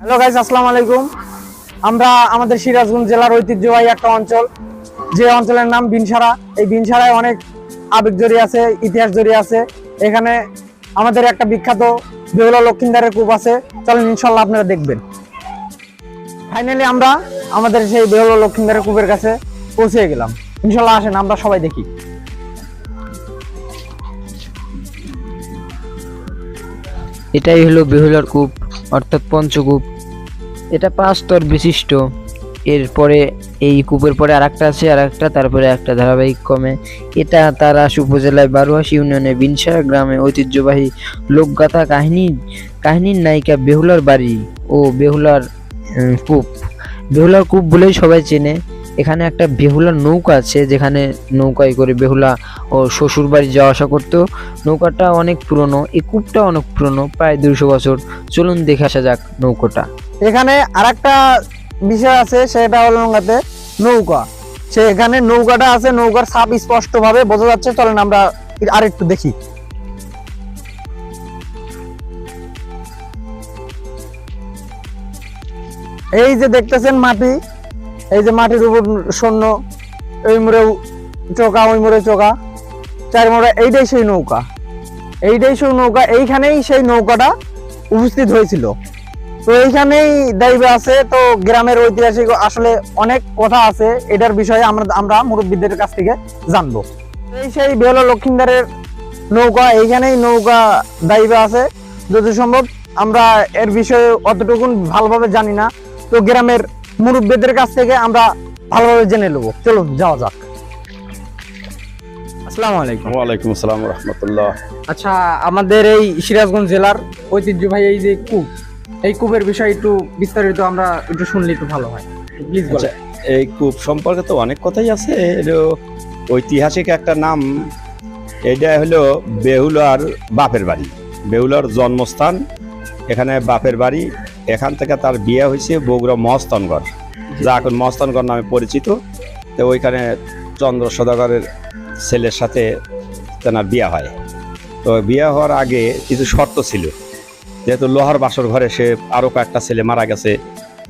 Hello guys, আসসালামু আলাইকুম। আমরা আমাদের সিরাজগঞ্জ জেলার ঐতিহ্যবাহী একটা অঞ্চল, যে অঞ্চলের নাম বিনসারা। এই বিনসারায় অনেক আবেগ জড়িয়ে আছে, ইতিহাস জড়িয়ে আছে। এখানে আমাদের একটা বিখ্যাত বেহুলা লক্ষিন্দারের কূপ আছে। চলেন, ইনশাল্লাহ আপনারা দেখবেন। ফাইনালি আমরা আমাদের সেই বেহুলা লক্ষিন্দারের কূপের কাছে পৌঁছে গেলাম। ইনশাল্লাহ আসেন, আমরা সবাই দেখি। এটাই হলো বেহুলার কূপ, অর্থাৎ পঞ্চকূপ। এটা 5 স্তর বিশিষ্ট। এরপরে এই কূপের পরে আরেকটা আছে, আরেকটা, তারপরে একটা ধারাবাহিক ক্রমে। এটা তারাস উপজেলায় বারোয়াশি ইউনিয়নে বিনসারা গ্রামে ঐতিহ্যবাহী লোকগাথা কাহিনীর নায়িকা বেহুলার বাড়ি ও বেহুলার কূপ। বেহুলার কূপ বলেই সবাই চেনে। এখানে একটা বেহুলার নৌকা আছে, যেখানে নৌকায় করে বেহুলা ও শ্বশুর বাড়ি যাওয়া আসা করতো। নৌকাটা অনেক পুরনো, এই কূপটা অনেক পুরনো, প্রায় 200 বছর। চলুন দেখে আসা যাক নৌকাটা। এখানে আরেকটা বিষয় আছে, সেটা হলো নৌকা। এখানে নৌকাটা আছে, নৌকার ছাপ স্পষ্ট ভাবে বোঝা যাচ্ছে। চলেন আমরা আরেকটু দেখি। এই যে দেখতেছেন মাটি, এই যে মাটির উপর শূন্য, এই মোড়ে চোকা, ওই মোড়ে চোকা, চার মোড়ে, এইটাই সেই নৌকা। এইটাই সেই নৌকা। এইখানেই সেই নৌকাটা উপস্থিত হয়েছিল। তো এইখানেই দাইবে আছে। তো গ্রামের ঐতিহাসিক আসলে অনেক কথা আছে, এটার বিষয়ে আমরা মুরব্বীদের কাছ থেকে জানবো। এই সেই বেহুলা লক্ষিন্দারের নৌকা, এইখানেই নৌকা দাইবে আছে। যদি সম্ভব আমরা এর বিষয়ে অতটুকু ভালোভাবে জানি না, তো গ্রামের মুরব্বীদের কাছ থেকে আমরা ভালোভাবে জেনে নেবো। চলুন যাওয়া যাক। আসসালামু আলাইকুম। ওয়ালাইকুম আসসালাম রহমতুল্লাহ। আচ্ছা, আমাদের এই সিরাজগঞ্জ জেলার ঐতিহ্যবাহী এই যে কূপ, এই কূপের বিষয়ে একটু বিস্তারিত আমরা একটু শুনলে একটু ভালো হয়, প্লিজ বলেন। এই কূপ সম্পর্কে তো অনেক কথাই আছে। এটা ঐতিহাসিক একটা নাম। এটা হলো বেহুলার বাপের বাড়ি, বেহুলার জন্মস্থান। এখানে বাপের বাড়ি। এখান থেকে তার বিয়ে হয়েছে বগুড়া মহস্তানগড়, যা এখন মহস্তানগড় নামে পরিচিত। তো ওইখানে চন্দ্র সদাগরের ছেলের সাথে তেনার বিয়ে হয়। তো বিয়ে হওয়ার আগে কিছু শর্ত ছিল, যেহেতু লোহার বাসর ঘরে সে আরও কয়েকটা ছেলে মারা গেছে,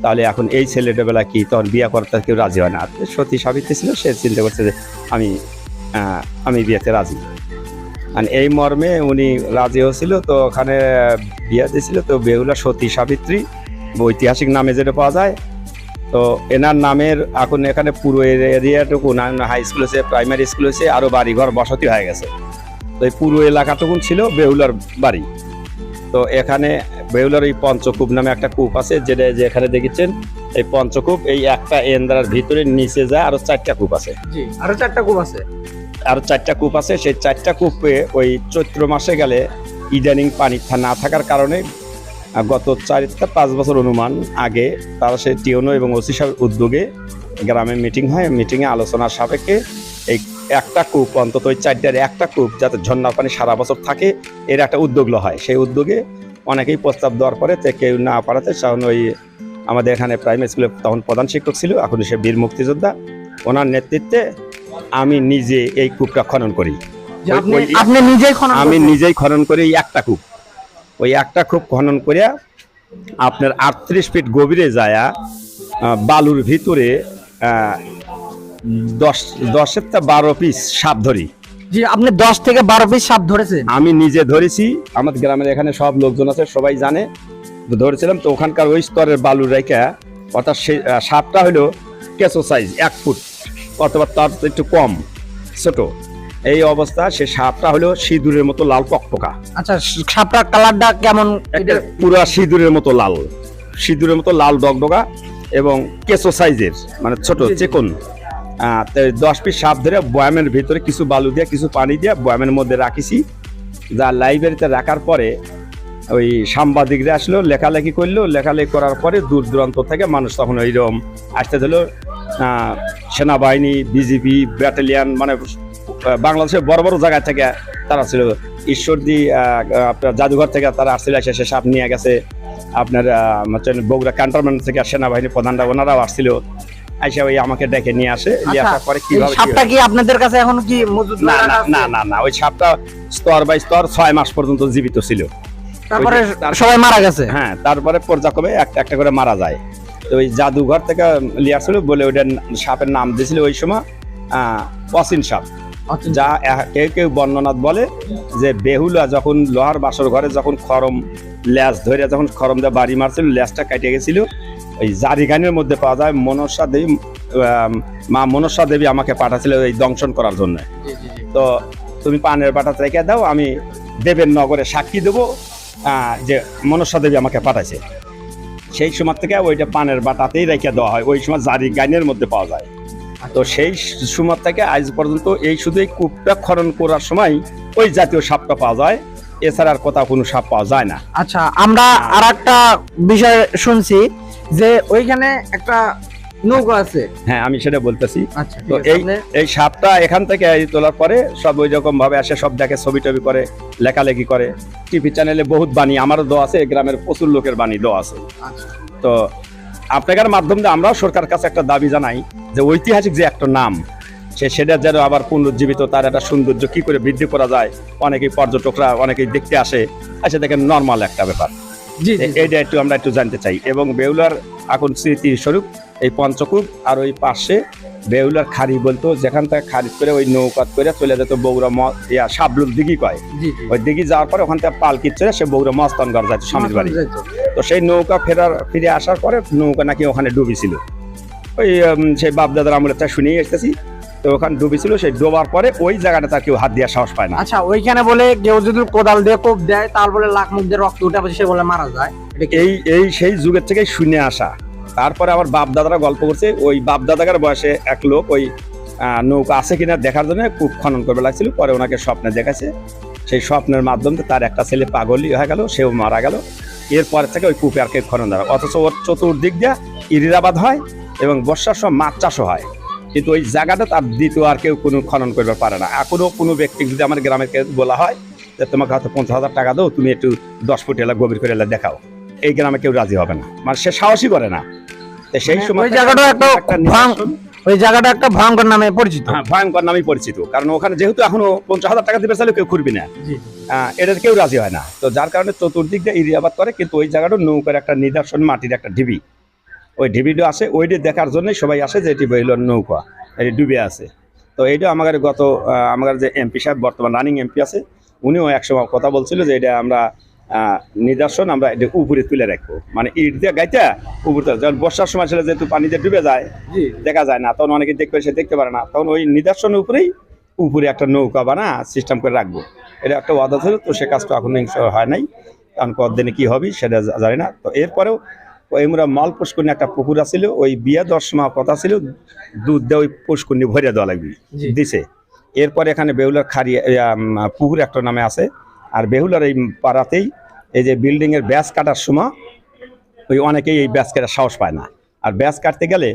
তাহলে এখন এই ছেলেটা বেলা কি তখন বিয়ে করতে কেউ রাজি হয় না। সতী সাবিত্রী ছিল, সে চিন্তা করছে যে আমি বিয়েতে রাজি। আর এই মর্মে উনি রাজি হয়েছিল। তো ওখানে বিয়ে দিয়েছিল। তো বেহুলা সতী সাবিত্রী ঐতিহাসিক নামে যেটা পাওয়া যায়। তো এনার নামের এখন এখানে পুরো এরিয়াটুকু হাই স্কুল হয়েছে, প্রাইমারি স্কুল হয়েছে, আরও বাড়িঘর বসতি হয়ে গেছে। তো এই পুরো এলাকাটুকু ছিল বেহুলার বাড়ি। তো এখানে বেহুলার এই পঞ্চকূপ নামে একটা কূপ আছে, যেটা যে এখানে দেখেছেন এই পঞ্চকূপ। এই একটা এন্দ্রার ভিতরে নিচে যায় আরো 4টা কূপ আছে। জি, আরো 4টা কূপ আছে। আরো 4টা কূপ আছে। সেই 4টা কূপে ওই চৈত্র মাসে গেলে ইদানিং পানি না থাকার কারণে গত 4-5 বছর অনুমান আগে তারা সেই টিওনো এবং ওসি সাহেবের উদ্যোগে গ্রামে মিটিং হয়। মিটিংয়ে আলোচনার সাপেক্ষে এই একটা কূপ, অন্তত ওই 4টার একটা কূপ যাতে ঝর্ণা পানি সারা বছর থাকে, এর একটা উদ্যোগ হয়। সেই উদ্যোগে অনেকেই প্রস্তাব দেওয়ার পরে কেউ না পারাতে, তখন ওই আমাদের এখানে প্রাইমারি স্কুলে তখন প্রধান শিক্ষক ছিল, এখন সে বীর মুক্তিযোদ্ধা, ওনার নেতৃত্বে আমি নিজে এই কূপটা খনন করি। আমি নিজেই খনন করি এই একটা কূপ। ওই একটা কূপ খনন করিয়া আপনার 38 ফিট গভীরে যায়া বালুর ভিতরে 10-12 পিস সাপ ধরি। জি, আপনি 10 থেকে 12 পিস সাপ ধরেছেন? আমি নিজে ধরেছি। আমাদের গ্রামের এখানে সব লোকজন আছে, সবাই জানে, ধরেছিলাম। তো ওখানকার ওই স্তরের বালু রেখা, অর্থাৎ সেই সাপটা হলো কেঁচো সাইজ 1 ফুট অথবা তার একটু কম ছোট। এই অবস্থা সে সাপটা হলো সিঁদুরের মতো লাল টকটকা। আচ্ছা, সাপটার কালারটা কেমন? পুরো সিঁদুরের মতো লাল, সিঁদুরের মতো লাল ডগডগা এবং কেঁচো সাইজের, মানে ছোট চিকন। 10 পিস সাপ ধরে বয়ামের ভিতরে কিছু বালু দিয়ে কিছু পানি দিয়ে বয়ামের মধ্যে রাখিছি। যা লাইব্রেরিতে রাখার পরে ওই সাংবাদিকরা আসলো, লেখালেখি করলো। লেখালেখি করার পরে দূর দূরান্ত থেকে মানুষ তখন ওইরকম আসতে দিল। সেনাবাহিনী, বিজিবি, ব্যাটালিয়ান, মানে বাংলাদেশের বড় বড় জায়গা থেকে তারা ছিল। ঈশ্বরদী আপনার জাদুঘর থেকে তারা আসছিল, এসে সাপ নিয়ে গেছে। আপনার বগুড়া ক্যান্টনমেন্ট থেকে সেনাবাহিনী প্রধানরা ওনারাও আসছিল, আইসা ওই আমাকে ডেকে নিয়ে আসে। পরে কিভাবে সাপটা কি আপনাদের কাছে এখন কি মজুদ? না, ওই সাপটা স্তর বাই স্তর 6 মাস পর্যন্ত জীবিত ছিল। তারপরে তার- সবাই মারা গেছে। হ্যাঁ, তারপরে পর্যায়ক্রমে একটা একটা করে মারা যায়। তো ওই জাদুঘর থেকে লিয়ে আসছিল বলে ওইটা সাপের নাম দিয়েছিল ওই সময় অচিন সাপ। যা কেউ কেউ বর্ণনাথ বলে যে বেহুলা যখন লোহার বাসর ঘরে যখন খরম ল্যাস ধরে যখন খরম দিয়ে বাড়ি মারছিল, ল্যাসটা কেটে গেছিল, ওই জারিগানের মধ্যে পাওয়া যায় মনসা দেবী, মা মনসা দেবী আমাকে পাঠাছিল এই দংশন করার জন্য। তো তুমি পানের বাটা রেখে দাও, আমি দেবের নগরে সাক্ষী দেবো যে মনসা দেবী আমাকে পাঠাইছে। সেই সময় থেকে ওইটা পানের বাটাতেই রেখে দেওয়া হয়, ওই সময় জারি গাইনের মধ্যে পাওয়া যায়। তো সেই সময় থেকে আজ পর্যন্ত এই শুধু এই কূপটা খনন করার সময় ওই জাতীয় সাপটা পাওয়া যায়, এছাড়া আর কোথাও কোনো সাপ পাওয়া যায় না। আচ্ছা, আমরা আর একটা বিষয় শুনছি যে ওইখানে একটা নৌকা আছে। হ্যাঁ, আমি সেটা বলতেছি। আচ্ছা, তো এই সাপটা এখান থেকে এই তোলার পরে সব ওই রকম ভাবে আসে, সব দেখে, ছবি টবি করে, লেখালেখি করে। টিভি চ্যানেলে বহুত বাণী আমারও দেওয়া আছে, গ্রামের প্রচুর লোকের বাণী দেওয়া আছে। তো আপনাদের মাধ্যমে আমরাও সরকারের কাছে একটা দাবি জানাই যে ঐতিহাসিক যে একটা নাম সেটা যেন আবার পুনরুজ্জীবিত, তার একটা সৌন্দর্য কি করে বৃদ্ধি করা যায়। অনেকেই পর্যটকরা অনেকেই দেখতে আসে, দেখেন নর্মাল একটা ব্যাপার। এইটা আমরা একটু জানতে চাই। এবং বেহুলার এখন স্মৃতি স্বরূপ এই পঞ্চকূপ আর ওই পাশে বেহুলার খাড়ি বলতো, যেখান থেকে খারিজ করে ওই নৌকা করে চলে যেত বগুড়া সাবলুর দিঘি কয়, ওই দিঘি যাওয়ার পরে ওখান থেকে পালকি চলে সে বগুড়া মস্তানগড় যাচ্ছে স্বামীর বাড়ি। তো সেই নৌকা ফিরে আসার পরে নৌকা নাকি ওখানে ডুবেছিল, ওই সেই বাপদাদার আমলের তা শুনেই এসেছি। তো ওখানে ডুবেছিল, সেই ডোবার পরে ওই জায়গাটা তার কেউ হাত দেওয়ার সাহস পায় না। আচ্ছা, ওইখানে বলে কেউ যদি কোদাল দিয়ে কোপ দেয় তারপরে লাখ মুখ দিয়ে রক্ত উঠে সে বলে মারা যায়। এই সেই যুগের থেকে শুনে আসা। তারপরে আমার বাপ দাদারা গল্প করছে, ওই বাপ দাদাকার বয়সে এক লোক ওই নৌকা আছে কিনা দেখার জন্য কূপ খনন করবে লাগছিল, পরে ওনাকে স্বপ্নে দেখাচ্ছে। সেই স্বপ্নের মাধ্যমে তার একটা ছেলে পাগলই হয়ে গেল, সেও মারা গেল। এরপর থেকে ওই কূপে আর কেউ খনন দেওয়া, অথচ ওর চতুর্দিক দিয়ে ইরিরাবাদ হয় এবং বর্ষার সময় মাছ চাষও হয়, কিন্তু ওই জায়গাটা তার দ্বিতীয় আর কেউ কোনো খনন করতে পারে না। এখনো কোনো ব্যক্তি যদি আমার গ্রামের কেউ বলা হয় যে তোমাকে হয়তো 50,000 টাকা দাও, তুমি একটু 10 ফুট এলা গভীর করে এলা দেখাও, এই গ্রামে কেউ রাজি হবে না, মানে সে সাহসই করে না। সেই সময় ওই জায়গাটা একটা ভয়ঙ্কর নামে পরিচিত। হ্যাঁ, ভয়ঙ্কর নামে পরিচিত, কারণ ওখানে যেহেতু এখনো 50,000 টাকা দিবে চাইলে কেউ খুঁড়বি না, এটার কেউ রাজি হয় না। তো যার কারণে চতুর্দিক দিয়ে ইরিয়াবাদ করে, কিন্তু ওই জায়গাটা নৌকার একটা নিদর্শন, মাটির একটা ঢিবি, ওই ঢিবিটা আসে, ওইটা দেখার জন্যই সবাই আসে যে এটি বইল নৌকা এটি ডুবে আছে। তো এইটা আমাদের আমাদের যে এমপি সাহেব বর্তমান রানিং এমপি আছে, উনিও একসময় কথা বলছিল যে এটা আমরা নিদর্শন আমরা এটা উপরে তুলে রাখবো, মানে ইট দিয়ে গাইতে উপরে যখন বর্ষার সময় ছিল যেহেতু পানিতে ডুবে যায়, দেখা যায় না, তখন অনেকে দেখবে, সে দেখতে পারে না, তখন ওই নিদর্শনের উপরে একটা নৌকা বানা সিস্টেম করে রাখবো। এটা একটা ওয়াদা ছিল, তো সে কাজটা এখন হয় নাই, কারণ কতদিনে কি হবে সেটা জানি না। তো এরপরেও ওই আমরা মাল পুষ্করণী একটা পুকুর আছিল, ওই বিয়া 10 মাস কথা ছিল দুধ দিয়ে ওই পুষ্করণী ভরে দেওয়া লাগবে, দিছে। এরপরে এখানে বেহুলার খাড়ি পুকুর একটা নামে আছে। আর বেহুলার এই পাড়াতেই এই যে বিল্ডিং এর ব্যাস কাটার সময় ওই অনেকেই এই ব্যাস কাটার সাহস পায় না, আর ব্যাস কাটতে গেলে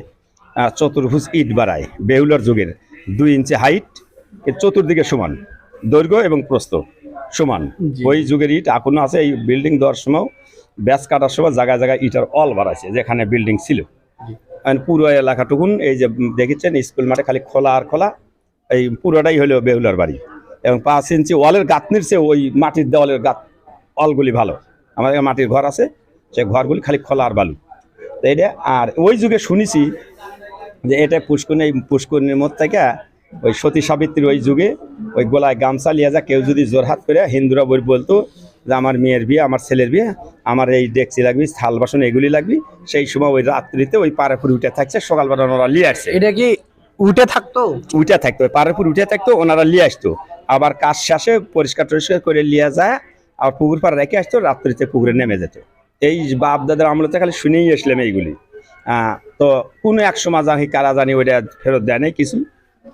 চতুর্ভুজ ইট বাড়ায়, বেহুলার যুগের 2 ইঞ্চি হাইট, চতুর্দিকে সমান দৈর্ঘ্য এবং প্রস্থ সমান, ওই যুগের ইট এখনো আছে। এই বিল্ডিং দেওয়ার সময় ব্যাস কাটার সময় জায়গায় জায়গায় ইটার অল বাড়াইছে, যেখানে বিল্ডিং ছিল। পুরো এলাকাটুকুন এই যে দেখেছেন স্কুল মাঠে খালি খোলা আর খোলা, এই পুরোটাই হলো বেহুলার বাড়ি। এবং 5 ইঞ্চি ওয়ালের গাঁথনির চেয়ে ওই মাটির দেওয়ালের অলগুলি ভালো। আমাদের মাটির ঘর আছে, সেই ঘরগুলি খালি খোলা আর বালু। তো এটা আর ওই যুগে শুনেছি যে এটা পুষ্করণী, এই পুষ্করণীর মধ্যে থেকে ওই সতী সাবিত্রীর ওই যুগে ওই গোলায় গামছা লিয়ে যা কেউ যদি জোরহাত করে, হিন্দুরা বলতো যে আমার মেয়ের বিয়ে, আমার ছেলের বিয়ে, আমার এই ডেকচি লাগবি, থাল বাসন এগুলি লাগবি, সেই সময় ওই রাত্রিতে ওই পাড়াপুর উঠে থাকছে, সকালবেলা ওনারা লিয়ে আসছে। এটা কি উঠে থাকতো? উঠে থাকতো, ওই পাড়াপুর উঠে থাকতো, ওনারা লিয়ে আসতো, আবার কাজ শেষে পরিষ্কার টরিষ্কার করে লিয়ে যায়, আর পুকুর পাড়ে রেখে আসতো, রাত্রিতে পুকুরে নেমে যেত। এই বাপ দাদার আমলতে খালি শুনেই আসলাম এইগুলি। তো কোনো এক সময় জানি কারা জানি ওইটা ফেরত দেয় নাই কিছু,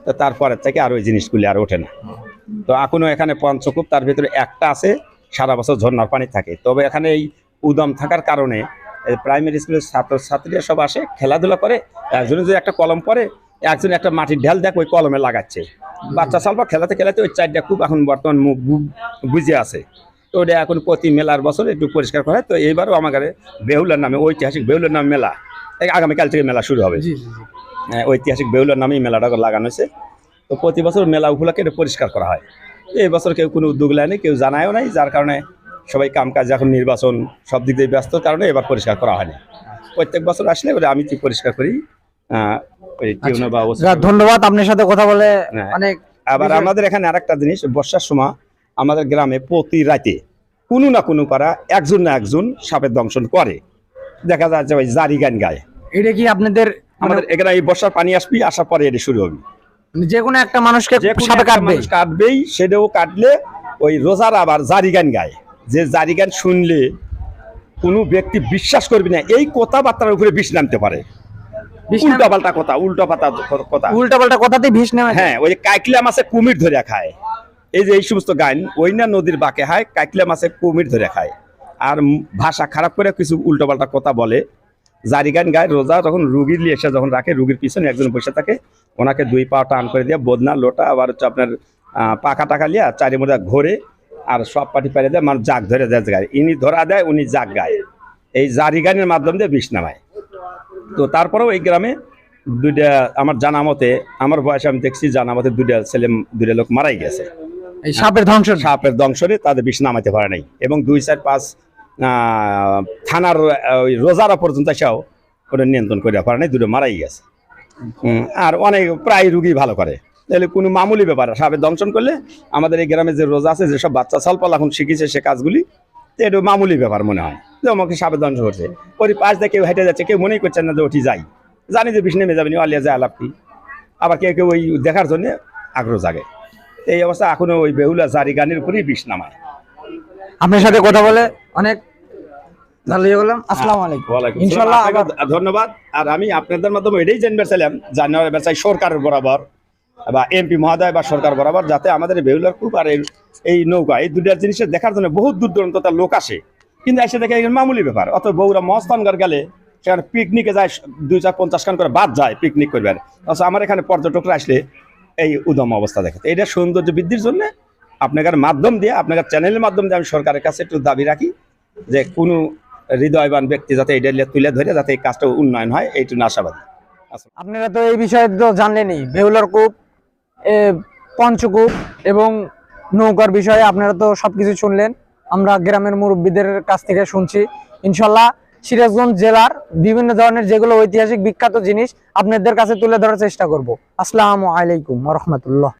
তো তারপরের থেকে আর ওই জিনিসগুলি আর ওঠে না। তো এখনো এখানে পঞ্চকূপ, তার ভিতরে একটা আছে সারা বছর ঝর্ণার পানি থাকে। তবে এখানে এই উদম থাকার কারণে প্রাইমারি স্কুলের ছাত্রছাত্রীরা সব আসে, খেলাধুলা করে, একজনে যদি একটা কলম পরে, একজন একটা মাটির ঢেল দেখ ওই কলমে লাগাচ্ছে, বাচ্চা সালবা খেলাতে খেলাতে ওই 4টা কূপ এখন বর্তমান মুখ বুঝে আছে। তো ওটা এখন প্রতি মেলার বছর একটু পরিষ্কার করা হয়। তো এইবারও আমাদের বেহুলার নামে, ঐতিহাসিক বেহুলার নামে মেলা, আগামীকাল থেকে মেলা শুরু হবে। ঐতিহাসিক বেহুলার নামেই মেলাটা লাগানো হয়েছে। তো প্রতি বছর মেলা উপলক্ষে এটা পরিষ্কার করা হয়। এই বছর কেউ কোনো উদ্যোগ নেয়নি, কেউ জানায়ও নাই, যার কারণে সবাই কামকাজ এখন নির্বাচন সব দিক দিয়ে ব্যস্ত কারণে এবার পরিষ্কার করা হয়নি। প্রত্যেক বছর আসলে ওটা আমি ঠিক পরিষ্কার করি। ওই টিউনো বা যাক, ধন্যবাদ, আপনার সাথে কথা বলে হ্যাঁ। অনেক। আবার আমাদের এখানে আরেকটা জিনিস, বর্ষার সময় আমাদের গ্রামে প্রতি রাতে কোনো না কোনো পাড়া একজন না একজন সাপের দংশন করে। দেখা যায় যে ওই জারি গান গায়। এটা কি আপনাদের আমাদের এখানে এই বর্ষার পানি আসবি, আসার পরে এটা শুরু হবে। যে কোনো একটা মানুষকে যে কোনো সাপে একটা কাটবে? মানুষ কাটবেই, সেটাও কাটলে ওই রোজার আবার জারি গান গায়। যে জারি গান শুনলে কোনো ব্যক্তি বিশ্বাস করবি না, এই কথাবার্তার উপরে বিষ নামতে পারে। উল্টা পাল্টা কথা, উল্টা পাল্টা কথা, উল্টা পাল্টা কথাতেই ভিষ নেওয়া। হ্যাঁ, ওই কাইকলা মাছে কুমির ধরে খায়। এই যে এই সমস্ত গান ওই না নদীর বাঁকে হয়, কাইকলা মাছে কুমির ধরে খায়। আর ভাষা খারাপ করে কিছু উল্টো পাল্টা কথা বলে। জারি গান গায় রোজা যখন রুগীর নিয়ে এসে যখন রাখে, রুগীর পিছনে একজন বসে থাকে, ওনাকে 2 পা টান করে দিয়ে বদনা লোটা আবার হচ্ছে আপনার পাখা টাকা লিয়া চারি মোড়া ঘোরে আর সব পাটি পাড়ে দেয়, মানুষ জাগ ধরে দেয় গায়। ইনি ধরা দেয়, উনি জাগ গায়। এই জারি গানের মাধ্যম দিয়ে বিষ নামায়। তো তারপরেও এই গ্রামে 2টা আমার জানা মতে, আমার বয়সে আমি দেখছি জানা মতে 2টা লোক মারাই গেছে এই সাপের ধ্বংস। সাপের দংশনে, তাদের বিষ নামাইতে পারে নাই। এবং 2, 4, 5 থানার ওই রোজারা পর্যন্ত এসেও ওটা নিয়ন্ত্রণ করে পারে নাই, 2টা মারাই গেছে। আর অনেক প্রায় রুগী ভালো করে। তাহলে কোনো মামুলি ব্যাপার সাপের দংশন করলে আমাদের এই গ্রামে যে রোজা আছে, যেসব বাচ্চা সালপাল এখন শিখেছে সে কাজগুলি, তো এটা মামুলি ব্যাপার মনে হয় যে আমাকে সাপের দংশন করছে। ওই পাশ দিয়ে কেউ হেঁটে যাচ্ছে, কেউ মনেই করছেন না যে ওটি যাই, জানি যে বিষ নেমে যাবেনি, আলিয়া যায় আলাপটি। আবার কেউ কেউ ওই দেখার জন্য আগ্রহ জাগে। এই অবস্থা এখনো ওই বেহুলা জারি গানের উপরেই বিষ নামায়। আপনার সাথে কথা বলে অনেক ভালো লাগলাম। আসসালামু আলাইকুম। ওয়ালাইকুম ইনশাআল্লাহ আসসালাম। আবার আপনাকে ধন্যবাদ। আর আমি আপনাদের মাধ্যমে এটাই জানতে চাইলাম, জানার চাই সরকারের বরাবর বা এমপি মহোদয় বা সরকার বরাবর, যাতে আমাদের এই বেহুলার কূপ আর এই নৌকা, এই 2টা জিনিসের দেখার জন্য বহুত দূর দূরান্ত তার লোক আসে, কিন্তু এসে দেখে এখানে মামুলি ব্যাপার। অত বউরা মস্তানগর গেলে সেখানে পিকনিকে যায়, 2, 4, 50 খান করে বাদ যায় পিকনিক করবে। অথচ আমার এখানে পর্যটকরা আসলে এই উদম অবস্থা দেখে। এটা সৌন্দর্য বৃদ্ধির জন্য আপনাদের মাধ্যম দিয়ে, আপনাদের চ্যানেলের মাধ্যম দিয়ে আমি সরকারের কাছে একটু দাবি রাখি যে কোনো হৃদয়বান ব্যক্তি যাতে এটা তুলে ধরে যাতে এই কাজটা উন্নয়ন হয়, এইটুকু আশাবাদী। আপনারা তো এই বিষয়ে তো জানলেনই, বেহুলার কূপ, পঞ্চকূপ এবং নৌকার বিষয়ে আপনারা তো সবকিছু শুনলেন। আমরা গ্রামের মুরব্বীদের কাছ থেকে শুনছি। ইনশাল্লাহ সিরাজগঞ্জ জেলার বিভিন্ন ধরনের যেগুলো ঐতিহাসিক বিখ্যাত জিনিস আপনাদের কাছে তুলে ধরার চেষ্টা করব। আসসালামু আলাইকুম ওয়া রাহমাতুল্লাহ।